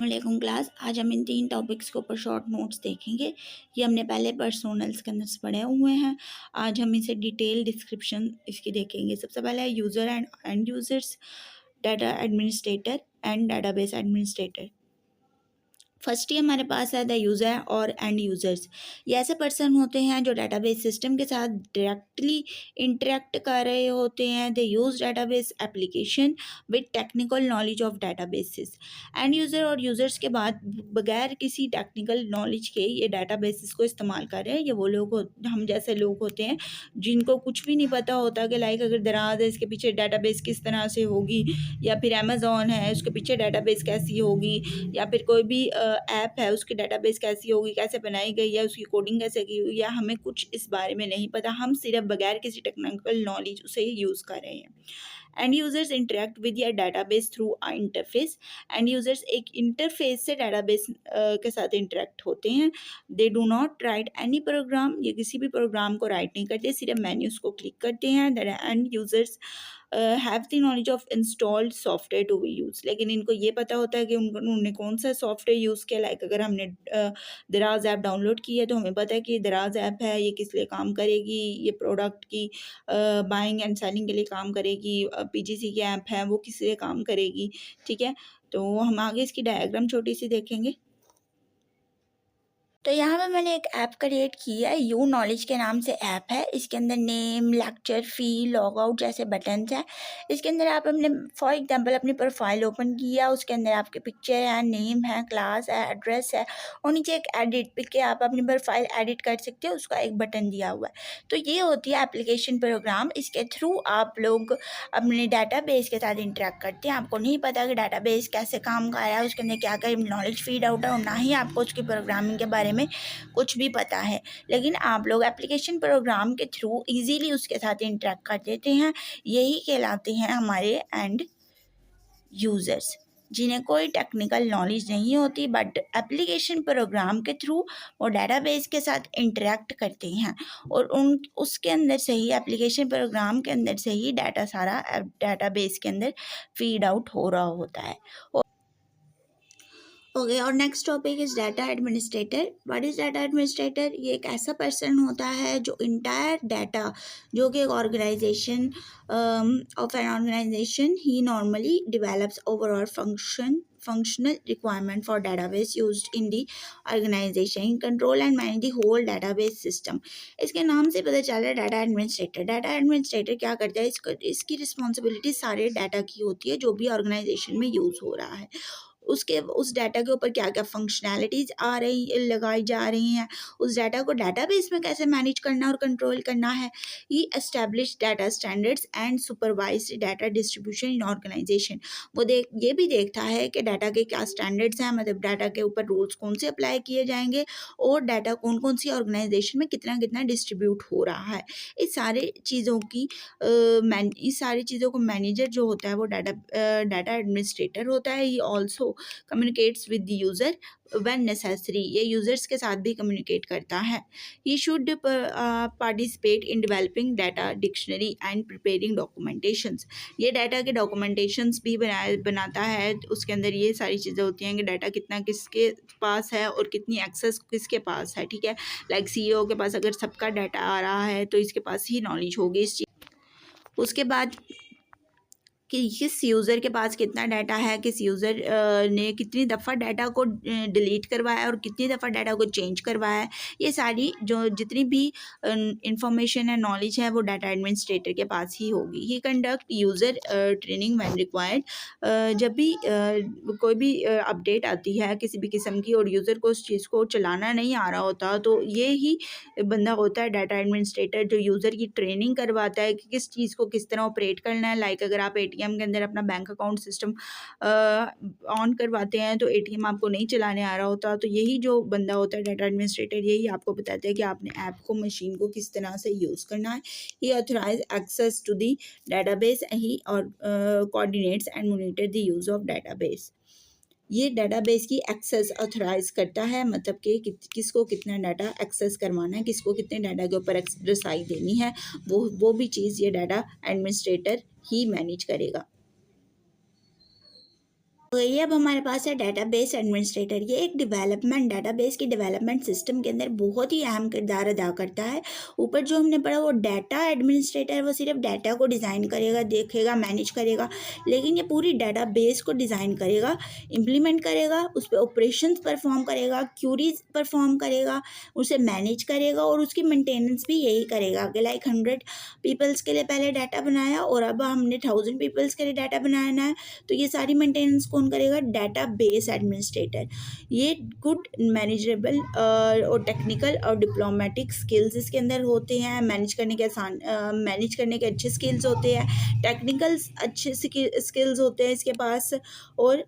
वालेकुम क्लास। आज हम इन 3 टॉपिक्स के ऊपर शॉर्ट नोट्स देखेंगे। ये हमने पहले पर्सोनल्स के अंदर पढ़े हुए हैं। आज हम इसे डिटेल डिस्क्रिप्शन इसकी देखेंगे। सबसे पहले है user end end users, data administrator and database administrator. First ही हमारे पास है द यूज़र और एंड यूज़र्स। ये ऐसे पर्सन होते हैं जो डाटाबेस सिस्टम के साथ डायरेक्टली इंटरेक्ट कर रहे होते हैं। They use database application with technical knowledge of databases. End user और यूज़र्स के बाद बगैर किसी टेक्निकल नॉलेज के ये डाटाबेसिस को इस्तेमाल कर रहे हैं। ये वो लोग हम जैसे लोग होते हैं जिनको कुछ भी नहीं पता होता कि लाइक अगर दराज है इसके पीछे डाटाबेस किस तरह से होगी, या फिर अमेज़ॉन है उसके पीछे डाटाबेस कैसी होगी, या फिर कोई भी ऐप है उसकी डाटाबेस कैसी होगी, कैसे बनाई गई है, उसकी कोडिंग कैसे की हुई है, हमें कुछ इस बारे में नहीं पता। हम सिर्फ बगैर किसी टेक्निकल नॉलेज उसे यूज़ कर रहे हैं। End users interact with your database through a interface. End users एक इंटरफेस से डाटाबेस के साथ इंटरेक्ट होते हैं। They do not write any program, ये किसी भी प्रोग्राम को राइट नहीं करते, सिर्फ मेन्यूज़ को क्लिक करते हैं। End users have the knowledge of installed software to be use, लेकिन इनको ये पता होता है कि उन्होंने कौन सा सॉफ्टवेयर यूज़ किया। लाइक अगर हमने दराज ऐप डाउनलोड की है तो हमें पता है कि दराज ऐप है, ये किस लिए काम करेगी, ये प्रोडक्ट की बाइंग एंड सेलिंग के लिए काम करेगी। पीजीसी की ऐप है वो किस लिए काम करेगी, ठीक है। तो हम आगे इसकी डायग्राम छोटी सी देखेंगे। तो यहाँ पे मैंने एक ऐप क्रिएट की है, यू नॉलेज के नाम से ऐप है। इसके अंदर नेम, लेक्चर, फी, लॉग आउट जैसे बटन्स हैं। इसके अंदर आप अपने फॉर एग्जांपल अपनी प्रोफाइल ओपन किया, उसके अंदर आपके पिक्चर है, नेम है, क्लास है, एड्रेस है, और नीचे एक एडिट पिक के आप अपनी प्रोफाइल एडिट कर सकते हो, उसका एक बटन दिया हुआ है। तो ये होती है एप्लीकेशन प्रोग्राम। इसके थ्रू आप लोग अपने डाटाबेस के साथ इंटरेक्ट करते हैं। आपको नहीं पता कि डाटाबेस कैसे काम कर रहा है, उसके अंदर क्या क्या नॉलेज फीड आउट है, और ना ही आपको उसकी प्रोग्रामिंग के बारे में कुछ भी पता है, लेकिन आप लोग एप्लीकेशन प्रोग्राम के थ्रू इजीली उसके साथ इंटरेक्ट कर देते हैं। यही कहलाते हैं हमारे एंड यूज़र्स, जिन्हें कोई टेक्निकल नॉलेज नहीं होती, बट एप्लीकेशन प्रोग्राम के थ्रू वो डाटाबेस के साथ इंटरेक्ट करते हैं, और उसके अंदर से ही एप्लीकेशन प्रोग्राम के अंदर से ही डाटा सारा डाटाबेस के अंदर फीड आउट हो रहा होता है। ओके, और next topic is data administrator. What is data administrator? ये एक ऐसा पर्सन होता है जो इंटायर डाटा, जो कि एक ऑर्गेनाइजेशन ऑफ एन ऑर्गेनाइजेशन ही normally develops overall functional requirement for database used in the organization, control and manage the whole database system। इसके नाम से पता चल रहा है डाटा एडमिनिस्ट्रेटर। डाटा एडमिनिस्ट्रेटर क्या करता है, इसकी रिस्पॉन्सिबिलिटी सारे डाटा की होती है जो भी ऑर्गेनाइजेशन में यूज़ हो रहा है। उसके उस डाटा के ऊपर क्या क्या फंक्शनैलिटीज़ आ रही लगाई जा रही हैं, उस डाटा को डाटाबेस में कैसे मैनेज करना और कंट्रोल करना है। He establish data standards and supervise data distribution in organization. वो ये भी देखता है कि डाटा के क्या स्टैंडर्ड्स हैं, मतलब डाटा के ऊपर रूल्स कौन से अप्लाई किए जाएंगे, और डाटा कौन कौन सी ऑर्गेनाइजेशन में कितना कितना डिस्ट्रीब्यूट हो रहा है। इस सारी चीज़ों की इस सारी चीज़ों को मैनेजर जो होता है वो डाटा एडमिनिस्ट्रेटर होता है। He also communicates with the user when necessary, ये यूज़र्स के साथ भी कम्युनिकेट करता है। He should participate in developing data dictionary and preparing documentations. ये डाटा के डॉक्यूमेंटेशंस भी बनाता है। उसके अंदर ये सारी चीज़ें होती हैं कि डाटा कितना किसके पास है और कितनी एक्सेस किसके पास है, ठीक है। लाइक सीईओ के पास अगर सबका डाटा आ रहा है तो इसके पास ही नॉलेज होगी इस चीज़। उसके बाद कि किस यूज़र के पास कितना डाटा है, किस यूज़र ने कितनी दफ़ा डाटा को डिलीट करवाया और कितनी दफ़ा डाटा को चेंज करवाया है। ये सारी जो जितनी भी इंफॉर्मेशन है, नॉलेज है, वो डाटा एडमिनिस्ट्रेटर के पास ही होगी। He conduct user training when required. जब भी कोई भी अपडेट आती है किसी भी किस्म की और यूज़र को उस चीज़ को चलाना नहीं आ रहा होता, तो ये ही बंदा होता है डाटा एडमिनिस्ट्रेटर, जो यूज़र की ट्रेनिंग करवाता है कि किस चीज़ को किस तरह ऑपरेट करना है। लाइक अगर आप एटीएम के अंदर अपना बैंक अकाउंट सिस्टम ऑन करवाते हैं तो एटीएम आपको नहीं चलाने आ रहा होता, तो यही जो बंदा होता है डाटा एडमिनिस्ट्रेटर, यही आपको बताता है कि आपने ऐप को, मशीन को किस तरह से यूज़ करना है। He authorize access to the database, he और coordinates and monitor the use of database. ये डाटाबेस की एक्सेस ऑथराइज करता है, मतलब कि किसको कितना डाटा एक्सेस करवाना है, किसको कितने डाटा के ऊपर रसाई देनी है, वो भी चीज़ ये डाटा एडमिनिस्ट्रेटर ही मैनेज करेगा। ये अब हमारे पास है डेटाबेस एडमिनिस्ट्रेटर। ये एक डेवलपमेंट डेटाबेस की डेवलपमेंट सिस्टम के अंदर बहुत ही अहम किरदार अदा करता है। ऊपर जो हमने पढ़ा वो डाटा एडमिनिस्ट्रेटर, वो सिर्फ डाटा को डिज़ाइन करेगा, देखेगा, मैनेज करेगा, लेकिन ये पूरी डेटाबेस को डिज़ाइन करेगा, इम्प्लीमेंट करेगा, उस पर ऑपरेशंस परफॉर्म करेगा, क्यूरीज परफॉर्म करेगा, उसे मैनेज करेगा और उसकी मेंटेनेंस भी यही करेगा। कि लाइक 100 पीपल्स के लिए पहले डाटा बनाया और अब हमने 1000 पीपल्स के लिए डाटा बनाना है, तो ये सारी मेंटेनेंस कौन करेगा? Database administrator. ये गुड मैनेजेबल और टेक्निकल और डिप्लोमेटिक स्किल्स इसके अंदर होते हैं। मैनेज करने के अच्छे स्किल्स होते हैं, टेक्निकल अच्छे स्किल्स होते हैं इसके पास, और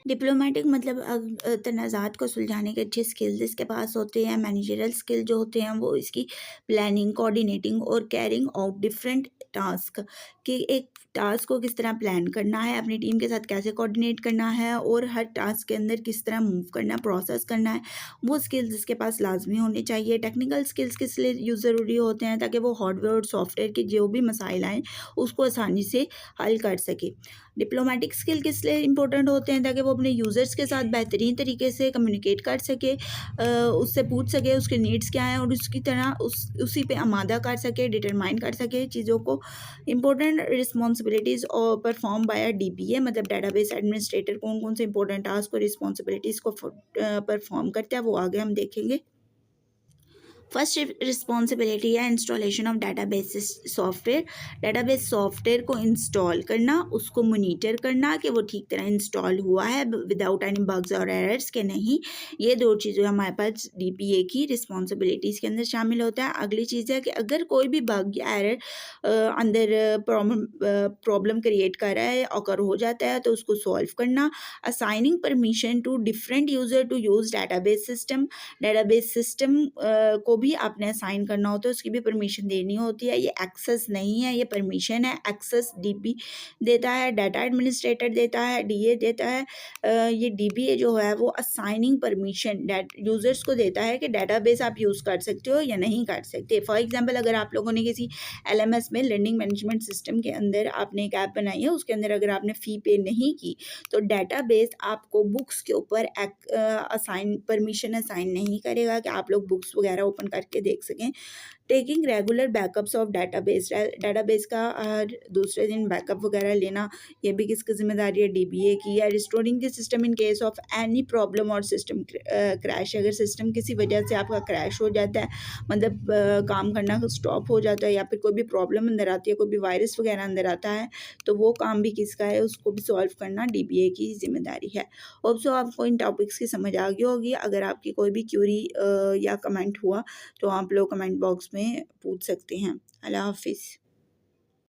डिप्लोमेटिक मतलब तनाज़ात को सुलझाने के अच्छे स्किल्स इसके पास होते हैं। मैनेजरल स्किल जो होते हैं वो इसकी प्लानिंग, कोऑर्डिनेटिंग और कैरिंग आउट डिफरेंट टास्क, कि एक टास्क को किस तरह प्लान करना है, अपनी टीम के साथ कैसे कोऑर्डिनेट करना है और हर टास्क के अंदर किस तरह मूव करना, प्रोसेस करना है, वो स्किल्स इसके पास लाजमी होने चाहिए। टेक्निकल स्किल्स किस लिए यूज़ ज़रूरी होते हैं? ताकि वो हार्डवेयर और सॉफ्टवेयर के जो भी मसाइल आएँ उसको आसानी से हल कर सके। डिप्लोमेटिक स्किल किस लिए इंपॉर्टेंट होते हैं? ताकि वो अपने यूज़र्स के साथ बेहतरीन तरीके से कम्युनिकेट कर सके, उससे पूछ सके उसके नीड्स क्या हैं और उसकी तरह उसी पे आमादा कर सके, डिटरमाइन कर सके चीज़ों को। इंपॉर्टेंट रिस्पॉन्सिबिलिटीज़ और परफॉर्म बाय डीबीए, मतलब डेटाबेस एडमिनिस्ट्रेटर कौन कौन से इंपॉर्टेंट टास्क और रिस्पॉन्सिबिलिटीज़ को परफॉर्म करता है वो आगे हम देखेंगे। फर्स्ट रिस्पॉन्सिबिलिटी है installation of database software. Database software को इंस्टॉल करना, उसको मोनीटर करना कि वो ठीक तरह इंस्टॉल हुआ है विदाउट एनी बग्स और एरर्स के नहीं। ये दो चीज़ें हमारे पास डीपीए की रिस्पॉन्सिबिलिटीज़ के अंदर शामिल होता है। अगली चीज़ है कि अगर कोई भी बग या एरर अंदर प्रॉब्लम क्रिएट कर रहा है, अगर हो जाता है तो उसको सॉल्व करना। Assigning permission to different user to use database system. Database system को भी आपने असाइन करना होता है, उसकी भी परमिशन देनी होती है। ये एक्सेस नहीं है, ये परमिशन है। एक्सेस डीबी देता है, डाटा एडमिनिस्ट्रेटर देता है, डीए देता है। ये डीबीए जो है वो असाइनिंग परमिशन यूज़र्स को देता है कि डेटाबेस आप यूज़ कर सकते हो या नहीं कर सकते। फॉर एग्जांपल, अगर आप लोगों ने किसी एलएमएस में लर्निंग मैनेजमेंट सिस्टम के अंदर आपने एक ऐप बनाई है, उसके अंदर अगर आपने फ़ी पे नहीं की तो डेटाबेस आपको बुक्स के ऊपर परमिशन असाइन नहीं करेगा कि आप लोग बुक्स वगैरह ओपन करके देख सकें। Taking regular backups of database, database का हर दूसरे दिन बैकअप वगैरह लेना, ये भी किसकी जिम्मेदारी है? डीबीए की। या restoring the system in case of any problem और सिस्टम क्रैश, अगर सिस्टम किसी वजह से आपका क्रैश हो जाता है, मतलब काम करना स्टॉप हो जाता है या फिर कोई भी प्रॉब्लम अंदर आती है, कोई भी वायरस वगैरह अंदर आता है, तो वो काम भी किसका है? उसको भी सॉल्व करना डीबीए की जिम्मेदारी है। होप सो आपको इन टॉपिक्स की समझ आ गई होगी। अगर आपकी कोई भी क्यूरी या कमेंट हुआ तो आप लोग कमेंट बॉक्स में पूछ सकते हैं। अल्लाह हाफिज़।